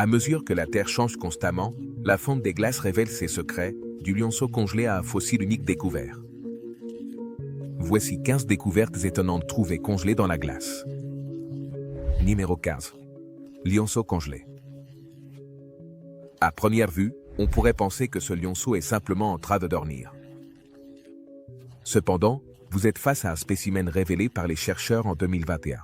À mesure que la Terre change constamment, la fonte des glaces révèle ses secrets, du lionceau congelé à un fossile unique découvert. Voici 15 découvertes étonnantes trouvées congelées dans la glace. Numéro 15. Lionceau congelé. À première vue, on pourrait penser que ce lionceau est simplement en train de dormir. Cependant, vous êtes face à un spécimen révélé par les chercheurs en 2021.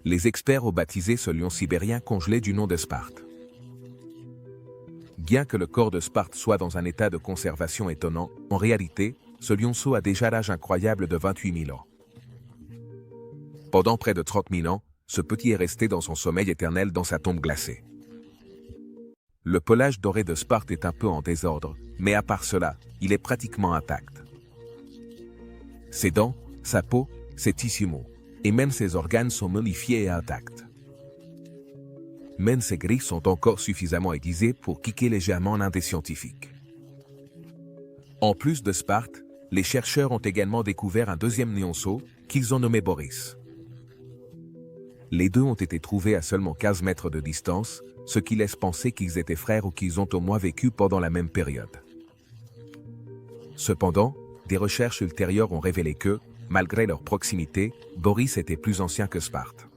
Les experts ont baptisé ce lion sibérien congelé du nom de Sparte. Bien que le corps de Sparte soit dans un état de conservation étonnant, en réalité, ce lionceau a déjà l'âge incroyable de 28 000 ans. Pendant près de 30 000 ans, ce petit est resté dans son sommeil éternel dans sa tombe glacée. Le pelage doré de Sparte est un peu en désordre, mais à part cela, il est pratiquement intact. Ses dents, sa peau, ses tissus mous, et même ses organes sont momifiés et intacts. Même ses griffes sont encore suffisamment aiguisées pour piquer légèrement l'un des scientifiques. En plus de Sparte, les chercheurs ont également découvert un deuxième lionceau, qu'ils ont nommé Boris. Les deux ont été trouvés à seulement 15 mètres de distance, ce qui laisse penser qu'ils étaient frères ou qu'ils ont au moins vécu pendant la même période. Cependant, des recherches ultérieures ont révélé que, malgré leur proximité, Boris était plus ancien que Sparte.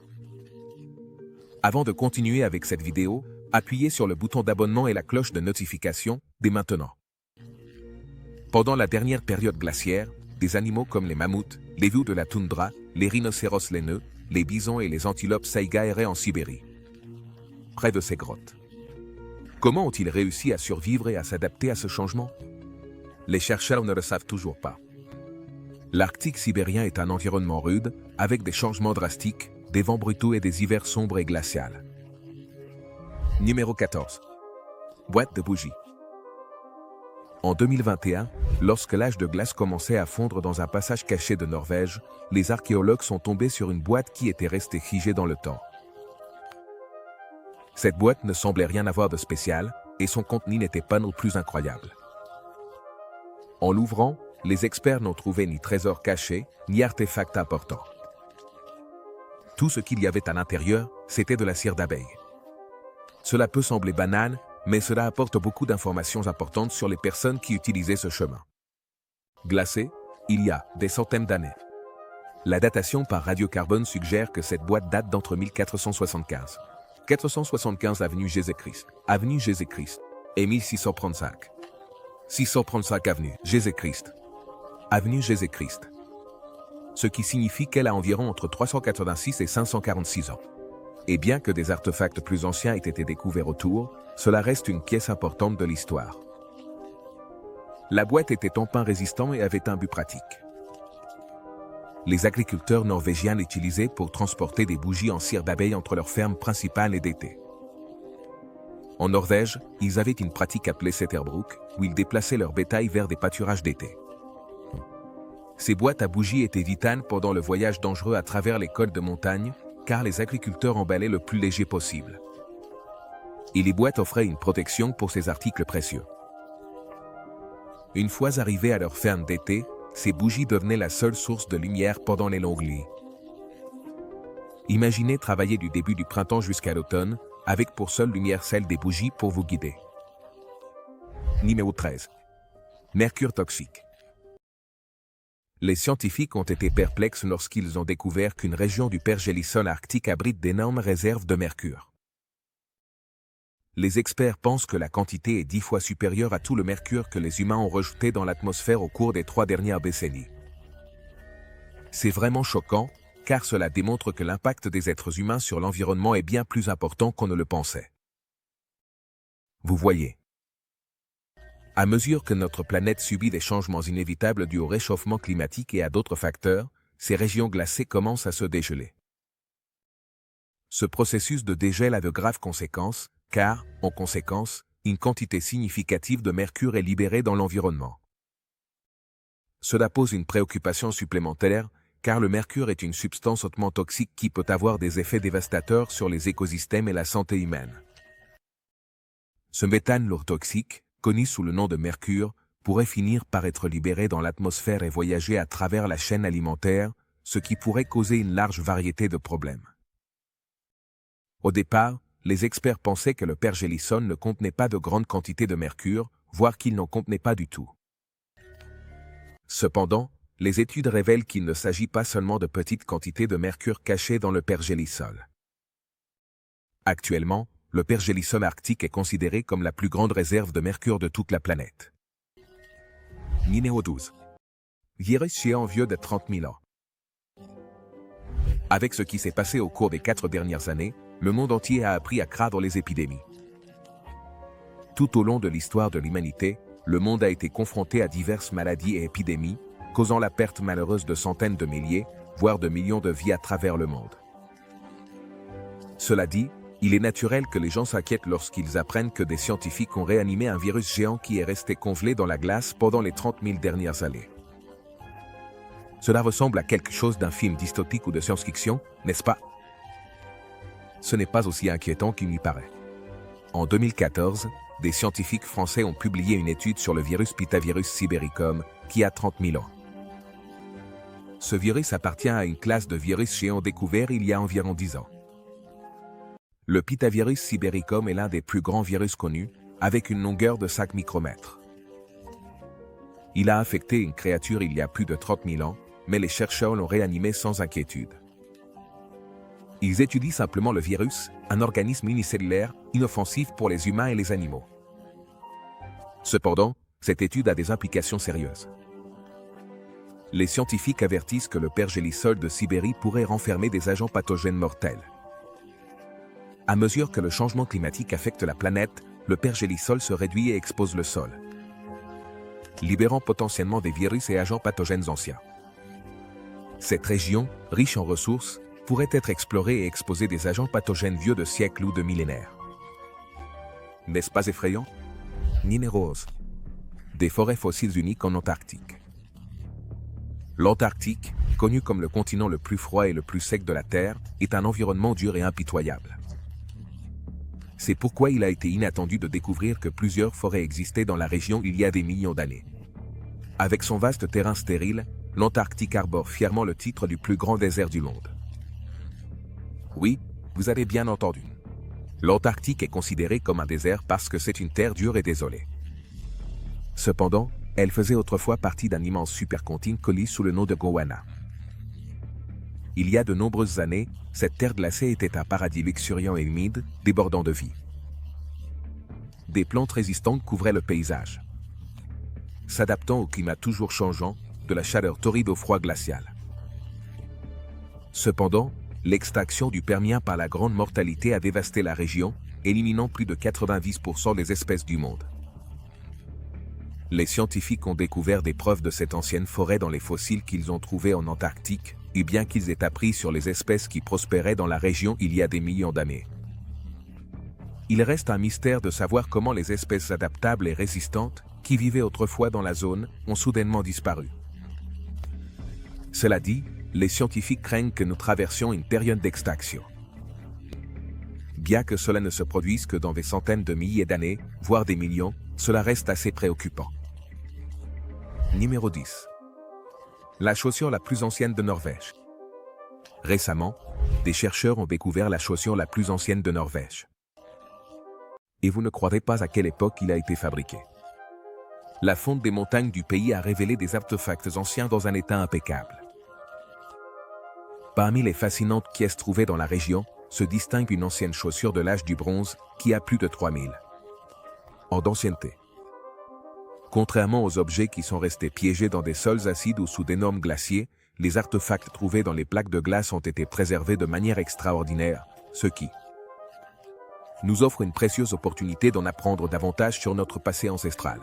Avant de continuer avec cette vidéo, appuyez sur le bouton d'abonnement et la cloche de notification, dès maintenant. Pendant la dernière période glaciaire, des animaux comme les mammouths, les loups de la toundra, les rhinocéros laineux, les bisons et les antilopes saïga erraient en Sibérie, près de ces grottes. Comment ont-ils réussi à survivre et à s'adapter à ce changement? Les chercheurs ne le savent toujours pas. L'Arctique sibérien est un environnement rude, avec des changements drastiques, des vents brutaux et des hivers sombres et glaciales. Numéro 14. Boîte de bougies. En 2021, lorsque l'âge de glace commençait à fondre dans un passage caché de Norvège, les archéologues sont tombés sur une boîte qui était restée figée dans le temps. Cette boîte ne semblait rien avoir de spécial, et son contenu n'était pas non plus incroyable. En l'ouvrant, les experts n'ont trouvé ni trésor caché, ni artefact important. Tout ce qu'il y avait à l'intérieur, c'était de la cire d'abeille. Cela peut sembler banal, mais cela apporte beaucoup d'informations importantes sur les personnes qui utilisaient ce chemin. Glacé, il y a des centaines d'années. La datation par radiocarbone suggère que cette boîte date d'entre 1475. 475 avenue Jésus-Christ, et 1635. 635 avenue Jésus-Christ, avenue Jésus-Christ. Ce qui signifie qu'elle a environ entre 386 et 546 ans. Et bien que des artefacts plus anciens aient été découverts autour, cela reste une pièce importante de l'histoire. La boîte était en pain résistant et avait un but pratique. Les agriculteurs norvégiens l'utilisaient pour transporter des bougies en cire d'abeille entre leurs fermes principales et d'été. En Norvège, ils avaient une pratique appelée Setterbruk, où ils déplaçaient leur bétail vers des pâturages d'été. Ces boîtes à bougies étaient vitales pendant le voyage dangereux à travers les cols de montagne, car les agriculteurs emballaient le plus léger possible. Et les boîtes offraient une protection pour ces articles précieux. Une fois arrivés à leur ferme d'été, ces bougies devenaient la seule source de lumière pendant les longues nuits. Imaginez travailler du début du printemps jusqu'à l'automne, avec pour seule lumière celle des bougies pour vous guider. Numéro 13. Mercure toxique. Les scientifiques ont été perplexes lorsqu'ils ont découvert qu'une région du pergélisol arctique abrite d'énormes réserves de mercure. Les experts pensent que la quantité est 10 fois supérieure à tout le mercure que les humains ont rejeté dans l'atmosphère au cours des 3 dernières décennies. C'est vraiment choquant, car cela démontre que l'impact des êtres humains sur l'environnement est bien plus important qu'on ne le pensait. Vous voyez. À mesure que notre planète subit des changements inévitables dus au réchauffement climatique et à d'autres facteurs, ces régions glacées commencent à se dégeler. Ce processus de dégel a de graves conséquences, car, en conséquence, une quantité significative de mercure est libérée dans l'environnement. Cela pose une préoccupation supplémentaire, car le mercure est une substance hautement toxique qui peut avoir des effets dévastateurs sur les écosystèmes et la santé humaine. Ce méthane lourd toxique, connu sous le nom de mercure, pourrait finir par être libéré dans l'atmosphère et voyager à travers la chaîne alimentaire, ce qui pourrait causer une large variété de problèmes. Au départ, les experts pensaient que le pergélisol ne contenait pas de grandes quantités de mercure, voire qu'il n'en contenait pas du tout. Cependant, les études révèlent qu'il ne s'agit pas seulement de petites quantités de mercure cachées dans le pergélisol. Actuellement, le pergélisol arctique est considéré comme la plus grande réserve de mercure de toute la planète. Numéro 12. Virus géant vieux de 30 000 ans. Avec ce qui s'est passé au cours des 4 dernières années, le monde entier a appris à craindre les épidémies. Tout au long de l'histoire de l'humanité, le monde a été confronté à diverses maladies et épidémies, causant la perte malheureuse de centaines de milliers, voire de millions de vies à travers le monde. Cela dit, il est naturel que les gens s'inquiètent lorsqu'ils apprennent que des scientifiques ont réanimé un virus géant qui est resté congelé dans la glace pendant les 30 000 dernières années. Cela ressemble à quelque chose d'un film dystopique ou de science-fiction, n'est-ce pas? Ce n'est pas aussi inquiétant qu'il n'y paraît. En 2014, des scientifiques français ont publié une étude sur le virus Pitavirus sibericum, qui a 30 000 ans. Ce virus appartient à une classe de virus géants découverts il y a environ 10 ans. Le Pitavirus sibericum est l'un des plus grands virus connus, avec une longueur de 5 micromètres. Il a infecté une créature il y a plus de 30 000 ans, mais les chercheurs l'ont réanimé sans inquiétude. Ils étudient simplement le virus, un organisme unicellulaire, inoffensif pour les humains et les animaux. Cependant, cette étude a des implications sérieuses. Les scientifiques avertissent que le pergélisol de Sibérie pourrait renfermer des agents pathogènes mortels. À mesure que le changement climatique affecte la planète, le pergélisol se réduit et expose le sol, libérant potentiellement des virus et agents pathogènes anciens. Cette région, riche en ressources, pourrait être explorée et exposer des agents pathogènes vieux de siècles ou de millénaires. N'est-ce pas effrayant? Numéro 11. Des forêts fossiles uniques en Antarctique. L'Antarctique, connu comme le continent le plus froid et le plus sec de la Terre, est un environnement dur et impitoyable. C'est pourquoi il a été inattendu de découvrir que plusieurs forêts existaient dans la région il y a des millions d'années. Avec son vaste terrain stérile, l'Antarctique arbore fièrement le titre du plus grand désert du monde. Oui, vous avez bien entendu. L'Antarctique est considérée comme un désert parce que c'est une terre dure et désolée. Cependant, elle faisait autrefois partie d'un immense supercontinent connu sous le nom de Gondwana. Il y a de nombreuses années, cette terre glacée était un paradis luxuriant et humide, débordant de vie. Des plantes résistantes couvraient le paysage, s'adaptant au climat toujours changeant, de la chaleur torride au froid glacial. Cependant, l'extraction du Permien par la grande mortalité a dévasté la région, éliminant plus de 90% des espèces du monde. Les scientifiques ont découvert des preuves de cette ancienne forêt dans les fossiles qu'ils ont trouvés en Antarctique, et bien qu'ils aient appris sur les espèces qui prospéraient dans la région il y a des millions d'années. Il reste un mystère de savoir comment les espèces adaptables et résistantes, qui vivaient autrefois dans la zone, ont soudainement disparu. Cela dit, les scientifiques craignent que nous traversions une période d'extinction. Bien que cela ne se produise que dans des centaines de milliers d'années, voire des millions, cela reste assez préoccupant. Numéro 10. La chaussure la plus ancienne de Norvège. Récemment, des chercheurs ont découvert la chaussure la plus ancienne de Norvège. Et vous ne croirez pas à quelle époque il a été fabriqué. La fonte des montagnes du pays a révélé des artefacts anciens dans un état impeccable. Parmi les fascinantes pièces trouvées dans la région, se distingue une ancienne chaussure de l'âge du bronze, qui a plus de 3000 ans d'ancienneté. Contrairement aux objets qui sont restés piégés dans des sols acides ou sous d'énormes glaciers, les artefacts trouvés dans les plaques de glace ont été préservés de manière extraordinaire, ce qui nous offre une précieuse opportunité d'en apprendre davantage sur notre passé ancestral.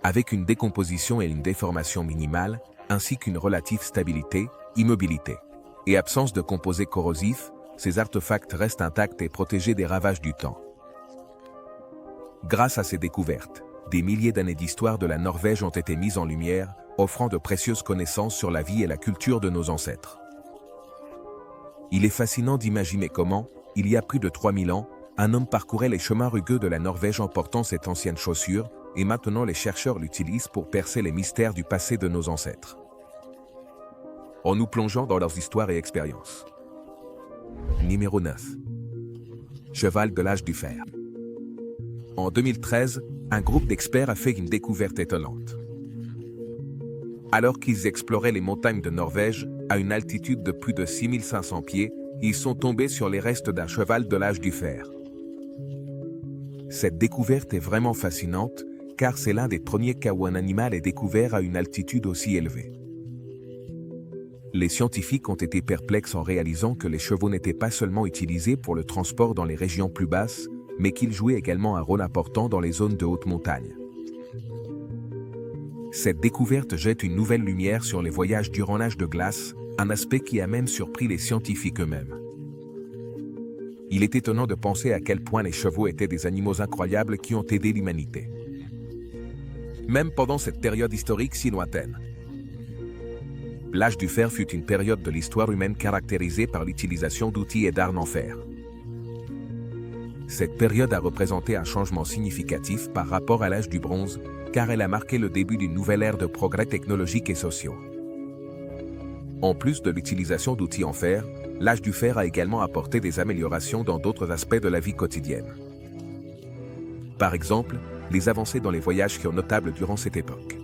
Avec une décomposition et une déformation minimale, ainsi qu'une relative stabilité, immobilité et absence de composés corrosifs, ces artefacts restent intacts et protégés des ravages du temps. Grâce à ces découvertes, des milliers d'années d'histoire de la Norvège ont été mises en lumière, offrant de précieuses connaissances sur la vie et la culture de nos ancêtres. Il est fascinant d'imaginer comment, il y a plus de 3000 ans, un homme parcourait les chemins rugueux de la Norvège en portant cette ancienne chaussure, et maintenant les chercheurs l'utilisent pour percer les mystères du passé de nos ancêtres, en nous plongeant dans leurs histoires et expériences. Numéro 9. cheval de l'âge du fer. En 2013, un groupe d'experts a fait une découverte étonnante. Alors qu'ils exploraient les montagnes de Norvège, à une altitude de plus de 6500 pieds, ils sont tombés sur les restes d'un cheval de l'âge du fer. Cette découverte est vraiment fascinante, car c'est l'un des premiers cas où un animal est découvert à une altitude aussi élevée. Les scientifiques ont été perplexes en réalisant que les chevaux n'étaient pas seulement utilisés pour le transport dans les régions plus basses, mais qu'ils jouaient également un rôle important dans les zones de haute montagne. Cette découverte jette une nouvelle lumière sur les voyages durant l'âge de glace, un aspect qui a même surpris les scientifiques eux-mêmes. Il est étonnant de penser à quel point les chevaux étaient des animaux incroyables qui ont aidé l'humanité. Même pendant cette période historique si lointaine. L'âge du fer fut une période de l'histoire humaine caractérisée par l'utilisation d'outils et d'armes en fer. Cette période a représenté un changement significatif par rapport à l'âge du bronze, car elle a marqué le début d'une nouvelle ère de progrès technologiques et sociaux. En plus de l'utilisation d'outils en fer, l'âge du fer a également apporté des améliorations dans d'autres aspects de la vie quotidienne. Par exemple, les avancées dans les voyages furent notables durant cette époque.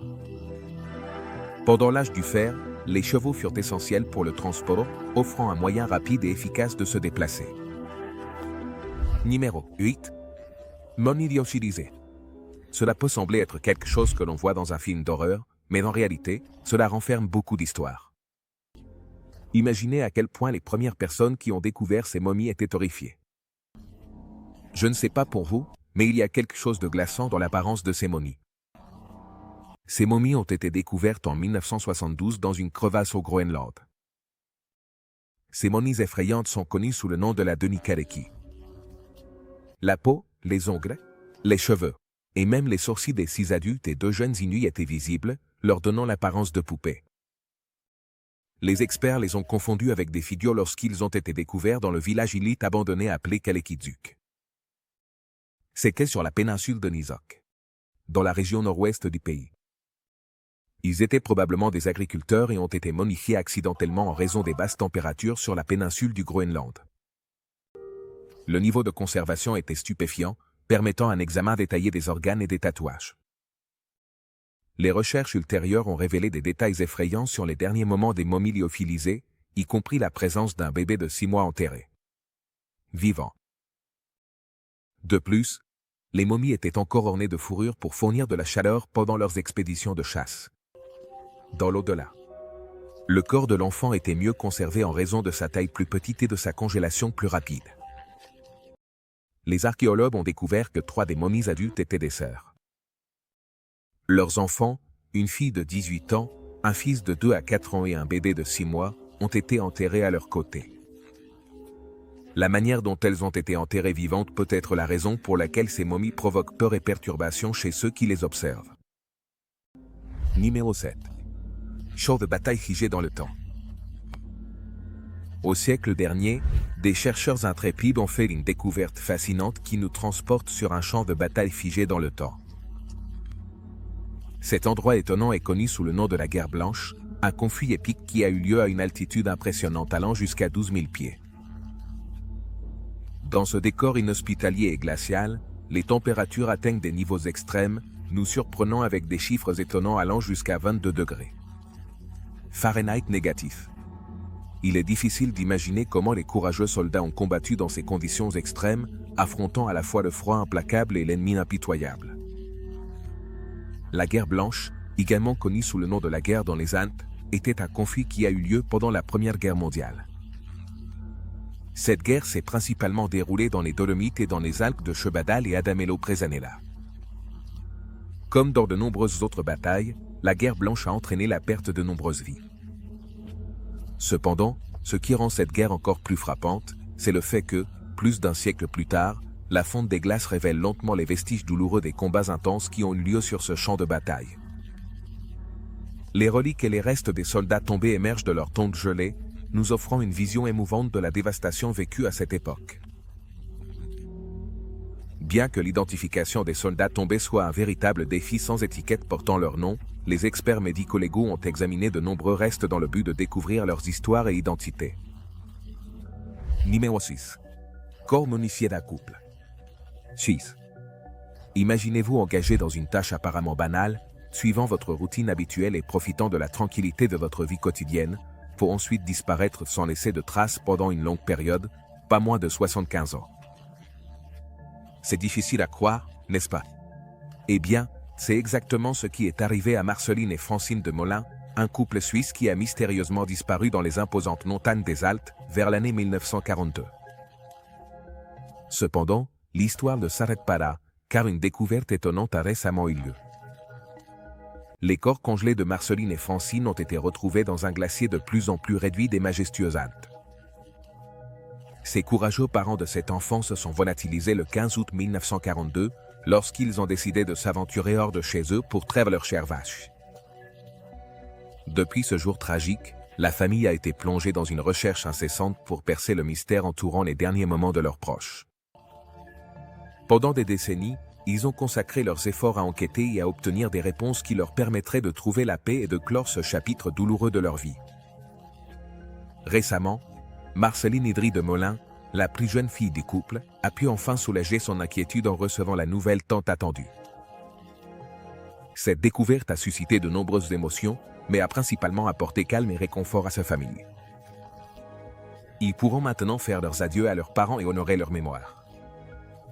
Pendant l'âge du fer, les chevaux furent essentiels pour le transport, offrant un moyen rapide et efficace de se déplacer. Numéro 8. Money utilisé. Cela peut sembler être quelque chose que l'on voit dans un film d'horreur, mais en réalité, cela renferme beaucoup d'histoires. Imaginez à quel point les premières personnes qui ont découvert ces momies étaient horrifiées. Je ne sais pas pour vous, mais il y a quelque chose de glaçant dans l'apparence de ces momies. Ces momies ont été découvertes en 1972 dans une crevasse au Groenland. Ces momies effrayantes sont connues sous le nom de la Denikareki. La peau, les ongles, les cheveux, et même les sourcils des 6 adultes et 2 jeunes Inuits étaient visibles, leur donnant l'apparence de poupées. Les experts les ont confondus avec des figures lorsqu'ils ont été découverts dans le village Inuit abandonné appelé Kalekiduk. C'était sur la péninsule de Nizok, dans la région nord-ouest du pays. Ils étaient probablement des agriculteurs et ont été momifiés accidentellement en raison des basses températures sur la péninsule du Groenland. Le niveau de conservation était stupéfiant, permettant un examen détaillé des organes et des tatouages. Les recherches ultérieures ont révélé des détails effrayants sur les derniers moments des momies lyophilisées, y compris la présence d'un bébé de 6 mois enterré vivant. De plus, les momies étaient encore ornées de fourrure pour fournir de la chaleur pendant leurs expéditions de chasse. Dans l'au-delà, le corps de l'enfant était mieux conservé en raison de sa taille plus petite et de sa congélation plus rapide. Les archéologues ont découvert que 3 des momies adultes étaient des sœurs. Leurs enfants, une fille de 18 ans, un fils de 2 à 4 ans et un bébé de 6 mois, ont été enterrés à leur côté. La manière dont elles ont été enterrées vivantes peut être la raison pour laquelle ces momies provoquent peur et perturbation chez ceux qui les observent. Numéro 7. Champ de bataille figé dans le temps. Au siècle dernier, des chercheurs intrépides ont fait une découverte fascinante qui nous transporte sur un champ de bataille figé dans le temps. Cet endroit étonnant est connu sous le nom de la guerre blanche, un conflit épique qui a eu lieu à une altitude impressionnante allant jusqu'à 12 000 pieds. Dans ce décor inhospitalier et glacial, les températures atteignent des niveaux extrêmes, nous surprenant avec des chiffres étonnants allant jusqu'à 22 degrés Fahrenheit négatif. Il est difficile d'imaginer comment les courageux soldats ont combattu dans ces conditions extrêmes, affrontant à la fois le froid implacable et l'ennemi impitoyable. La guerre blanche, également connue sous le nom de la guerre dans les Alpes, était un conflit qui a eu lieu pendant la Première Guerre mondiale. Cette guerre s'est principalement déroulée dans les Dolomites et dans les Alpes de Chebadal et Adamello-Presanella. Comme dans de nombreuses autres batailles, la guerre blanche a entraîné la perte de nombreuses vies. Cependant, ce qui rend cette guerre encore plus frappante, c'est le fait que, plus d'un siècle plus tard, la fonte des glaces révèle lentement les vestiges douloureux des combats intenses qui ont eu lieu sur ce champ de bataille. Les reliques et les restes des soldats tombés émergent de leurs tombes gelées, nous offrant une vision émouvante de la dévastation vécue à cette époque. Bien que l'identification des soldats tombés soit un véritable défi sans étiquette portant leur nom, les experts médico-légaux ont examiné de nombreux restes dans le but de découvrir leurs histoires et identités. Numéro 6. Corps momifié d'un couple. 6. Imaginez-vous engagé dans une tâche apparemment banale, suivant votre routine habituelle et profitant de la tranquillité de votre vie quotidienne, pour ensuite disparaître sans laisser de traces pendant une longue période, pas moins de 75 ans. C'est difficile à croire, n'est-ce pas? Eh bien, c'est exactement ce qui est arrivé à Marceline et Francine de Molin, un couple suisse qui a mystérieusement disparu dans les imposantes montagnes des Alpes vers l'année 1942. Cependant, l'histoire ne s'arrête pas là, car une découverte étonnante a récemment eu lieu. Les corps congelés de Marceline et Francine ont été retrouvés dans un glacier de plus en plus réduit des majestueuses Alpes. Ces courageux parents de cet enfant se sont volatilisés le 15 août 1942, lorsqu'ils ont décidé de s'aventurer hors de chez eux pour traire leurs chères vaches. Depuis ce jour tragique, la famille a été plongée dans une recherche incessante pour percer le mystère entourant les derniers moments de leurs proches. Pendant des décennies, ils ont consacré leurs efforts à enquêter et à obtenir des réponses qui leur permettraient de trouver la paix et de clore ce chapitre douloureux de leur vie. Récemment, Marceline Idry de Molin, la plus jeune fille du couple, a pu enfin soulager son inquiétude en recevant la nouvelle tant attendue. Cette découverte a suscité de nombreuses émotions, mais a principalement apporté calme et réconfort à sa famille. Ils pourront maintenant faire leurs adieux à leurs parents et honorer leur mémoire.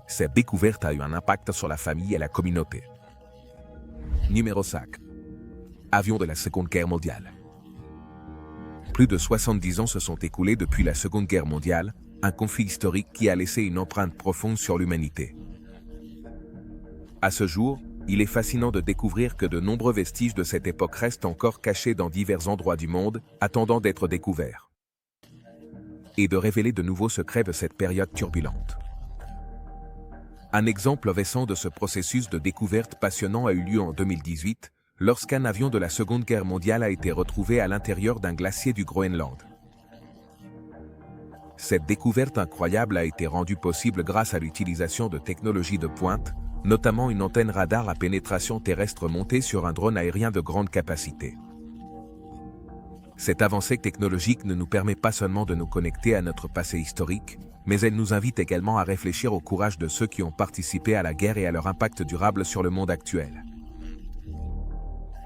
Cette découverte a eu un impact sur la famille et la communauté. Numéro 5. Avion de la Seconde Guerre mondiale. Plus de 70 ans se sont écoulés depuis la Seconde Guerre mondiale, un conflit historique qui a laissé une empreinte profonde sur l'humanité. À ce jour, il est fascinant de découvrir que de nombreux vestiges de cette époque restent encore cachés dans divers endroits du monde, attendant d'être découverts. Et de révéler de nouveaux secrets de cette période turbulente. Un exemple récent de ce processus de découverte passionnant a eu lieu en 2018, lorsqu'un avion de la Seconde Guerre mondiale a été retrouvé à l'intérieur d'un glacier du Groenland. Cette découverte incroyable a été rendue possible grâce à l'utilisation de technologies de pointe, notamment une antenne radar à pénétration terrestre montée sur un drone aérien de grande capacité. Cette avancée technologique ne nous permet pas seulement de nous connecter à notre passé historique, mais elle nous invite également à réfléchir au courage de ceux qui ont participé à la guerre et à leur impact durable sur le monde actuel.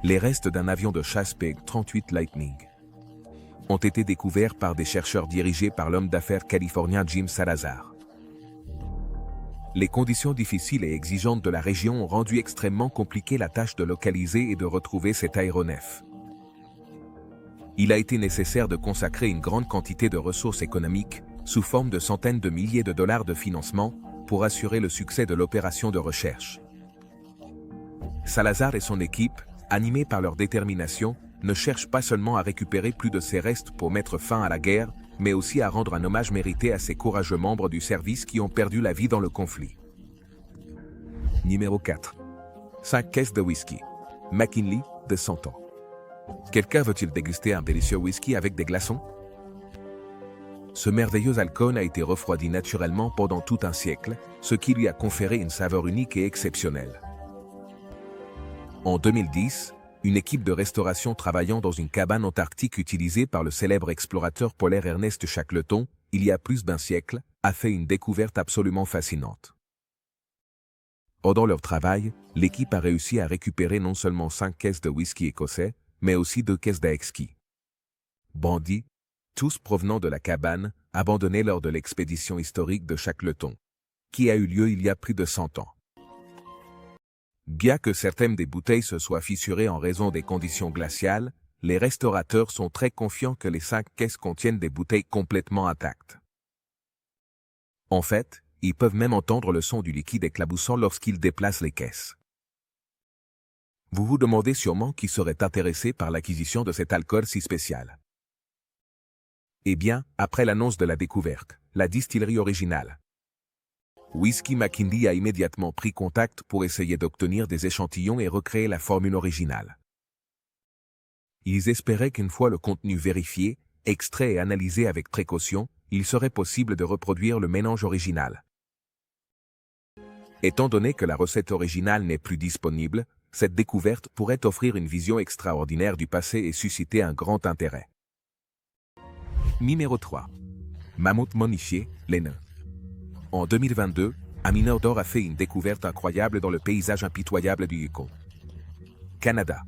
Les restes d'un avion de chasse P-38 Lightning ont été découverts par des chercheurs dirigés par l'homme d'affaires californien Jim Salazar. Les conditions difficiles et exigeantes de la région ont rendu extrêmement compliquée la tâche de localiser et de retrouver cet aéronef. Il a été nécessaire de consacrer une grande quantité de ressources économiques, sous forme de centaines de milliers de dollars de financement, pour assurer le succès de l'opération de recherche. Salazar et son équipe, animés par leur détermination, ne cherchent pas seulement à récupérer plus de ces restes pour mettre fin à la guerre, mais aussi à rendre un hommage mérité à ces courageux membres du service qui ont perdu la vie dans le conflit. Numéro 4. 5 caisses de whisky. McKinley, de 100 ans. Quelqu'un veut-il déguster un délicieux whisky avec des glaçons? Ce merveilleux alcool a été refroidi naturellement pendant tout un siècle, ce qui lui a conféré une saveur unique et exceptionnelle. En 2010, une équipe de restauration travaillant dans une cabane antarctique utilisée par le célèbre explorateur polaire Ernest Shackleton, il y a plus d'un siècle, a fait une découverte absolument fascinante. Pendant leur travail, l'équipe a réussi à récupérer non seulement 5 caisses de whisky écossais, mais aussi 2 caisses d'Aexki Brandy, tous provenant de la cabane, abandonnée lors de l'expédition historique de Shackleton, qui a eu lieu il y a plus de 100 ans. Bien que certaines des bouteilles se soient fissurées en raison des conditions glaciales, les restaurateurs sont très confiants que les 5 caisses contiennent des bouteilles complètement intactes. En fait, ils peuvent même entendre le son du liquide éclaboussant lorsqu'ils déplacent les caisses. Vous vous demandez sûrement qui serait intéressé par l'acquisition de cet alcool si spécial. Eh bien, après l'annonce de la découverte, la distillerie originale Whisky McKinley a immédiatement pris contact pour essayer d'obtenir des échantillons et recréer la formule originale. Ils espéraient qu'une fois le contenu vérifié, extrait et analysé avec précaution, il serait possible de reproduire le mélange original. Étant donné que la recette originale n'est plus disponible, cette découverte pourrait offrir une vision extraordinaire du passé et susciter un grand intérêt. Numéro 3. Mammouth momifié, les nains. En 2022, un mineur d'or a fait une découverte incroyable dans le paysage impitoyable du Yukon, Canada.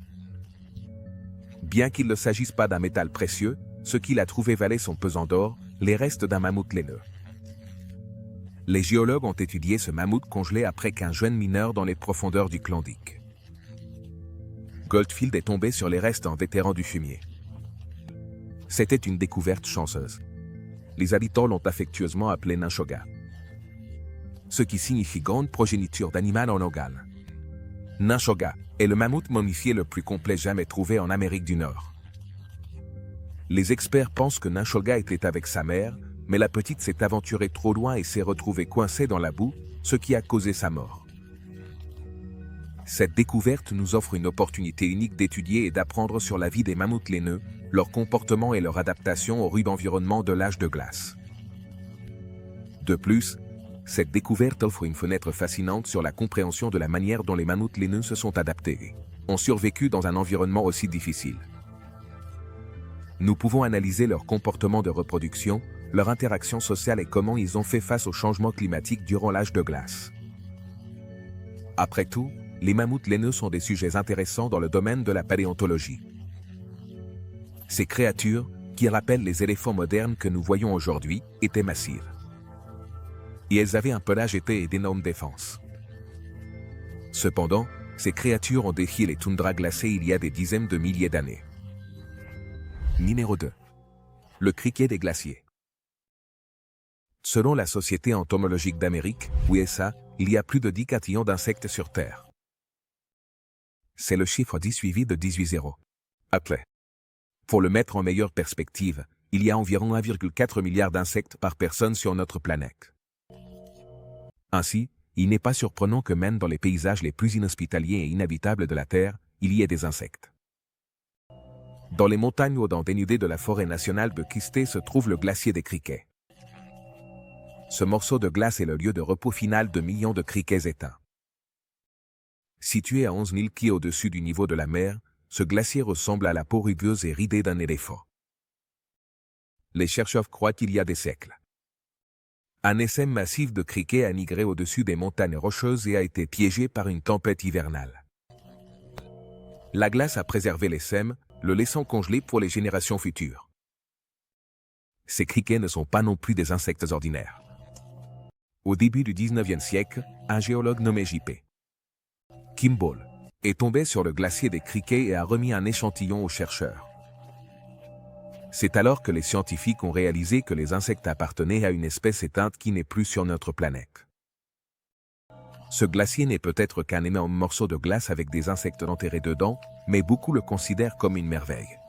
Bien qu'il ne s'agisse pas d'un métal précieux, ce qu'il a trouvé valait son pesant d'or, les restes d'un mammouth laineux. Les géologues ont étudié ce mammouth congelé après qu'un jeune mineur dans les profondeurs du Klondike. Goldfield est tombé sur les restes en vétéran du fumier. C'était une découverte chanceuse. Les habitants l'ont affectueusement appelé Nanshoga, ce qui signifie grande progéniture d'animal en Ogan. Nanshoga est le mammouth momifié le plus complet jamais trouvé en Amérique du Nord. Les experts pensent que Nanshoga était avec sa mère, mais la petite s'est aventurée trop loin et s'est retrouvée coincée dans la boue, ce qui a causé sa mort. Cette découverte nous offre une opportunité unique d'étudier et d'apprendre sur la vie des mammouths laineux, leur comportement et leur adaptation au rude environnement de l'âge de glace. De plus, cette découverte offre une fenêtre fascinante sur la compréhension de la manière dont les mammouths laineux se sont adaptés et ont survécu dans un environnement aussi difficile. Nous pouvons analyser leur comportement de reproduction, leur interaction sociale et comment ils ont fait face au changement climatique durant l'âge de glace. Après tout, les mammouths laineux sont des sujets intéressants dans le domaine de la paléontologie. Ces créatures, qui rappellent les éléphants modernes que nous voyons aujourd'hui, étaient massives. Et elles avaient un pelage épais et d'énormes défenses. Cependant, ces créatures ont défié les toundras glacées il y a des dizaines de milliers d'années. Numéro 2. Le criquet des glaciers. Selon la Société entomologique d'Amérique, USA, il y a plus de 10 quintillions d'insectes sur Terre. C'est le chiffre 10 suivi de 18 0. Appelé. Pour le mettre en meilleure perspective, il y a environ 1,4 milliard d'insectes par personne sur notre planète. Ainsi, il n'est pas surprenant que même dans les paysages les plus inhospitaliers et inhabitables de la Terre, il y ait des insectes. Dans les montagnes hautes dénudées de la forêt nationale de Kisté se trouve le glacier des criquets. Ce morceau de glace est le lieu de repos final de millions de criquets éteints. Situé à 11 000 pieds au-dessus du niveau de la mer, ce glacier ressemble à la peau rugueuse et ridée d'un éléphant. Les chercheurs croient qu'il y a des siècles, un essaim massif de criquets a migré au-dessus des montagnes rocheuses et a été piégé par une tempête hivernale. La glace a préservé l'essaim, le laissant congelé pour les générations futures. Ces criquets ne sont pas non plus des insectes ordinaires. Au début du 19e siècle, un géologue nommé J.P. Kimball est tombé sur le glacier des criquets et a remis un échantillon aux chercheurs. C'est alors que les scientifiques ont réalisé que les insectes appartenaient à une espèce éteinte qui n'est plus sur notre planète. Ce glacier n'est peut-être qu'un énorme morceau de glace avec des insectes enterrés dedans, mais beaucoup le considèrent comme une merveille.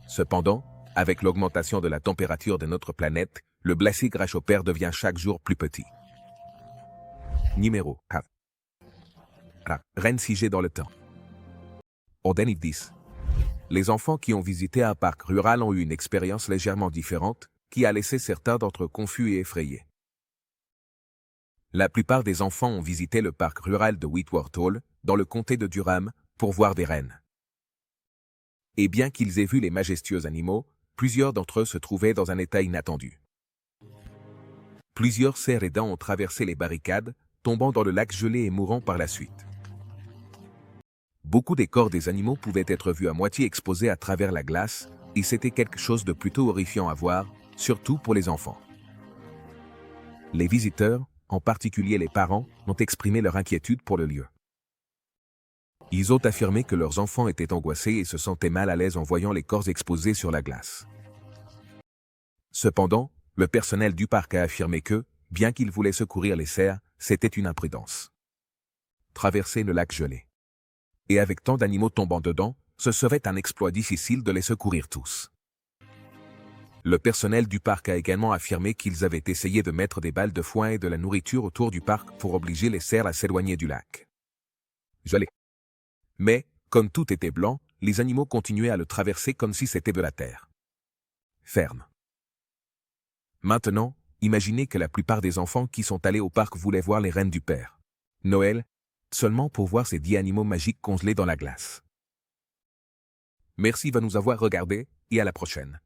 Cependant, avec l'augmentation de la température de notre planète, le glacier Grasshopper devient chaque jour plus petit. Numéro 4. Reine figée dans le temps. En 2010, les enfants qui ont visité un parc rural ont eu une expérience légèrement différente, qui a laissé certains d'entre eux confus et effrayés. La plupart des enfants ont visité le parc rural de Whitworth Hall, dans le comté de Durham, pour voir des rennes. Et bien qu'ils aient vu les majestueux animaux, plusieurs d'entre eux se trouvaient dans un état inattendu. Plusieurs cerfs aidants ont traversé les barricades, tombant dans le lac gelé et mourant par la suite. Beaucoup des corps des animaux pouvaient être vus à moitié exposés à travers la glace, et c'était quelque chose de plutôt horrifiant à voir, surtout pour les enfants. Les visiteurs, en particulier les parents, ont exprimé leur inquiétude pour le lieu. Ils ont affirmé que leurs enfants étaient angoissés et se sentaient mal à l'aise en voyant les corps exposés sur la glace. Cependant, le personnel du parc a affirmé que, bien qu'ils voulaient secourir les cerfs, c'était une imprudence. Traverser le lac gelé. Et avec tant d'animaux tombant dedans, ce serait un exploit difficile de les secourir tous. Le personnel du parc a également affirmé qu'ils avaient essayé de mettre des balles de foin et de la nourriture autour du parc pour obliger les cerfs à s'éloigner du lac gelé. Mais, comme tout était blanc, les animaux continuaient à le traverser comme si c'était de la terre ferme. Maintenant, imaginez que la plupart des enfants qui sont allés au parc voulaient voir les rennes du Père Noël, seulement pour voir ces 10 animaux magiques congelés dans la glace. Merci de nous avoir regardés, et à la prochaine.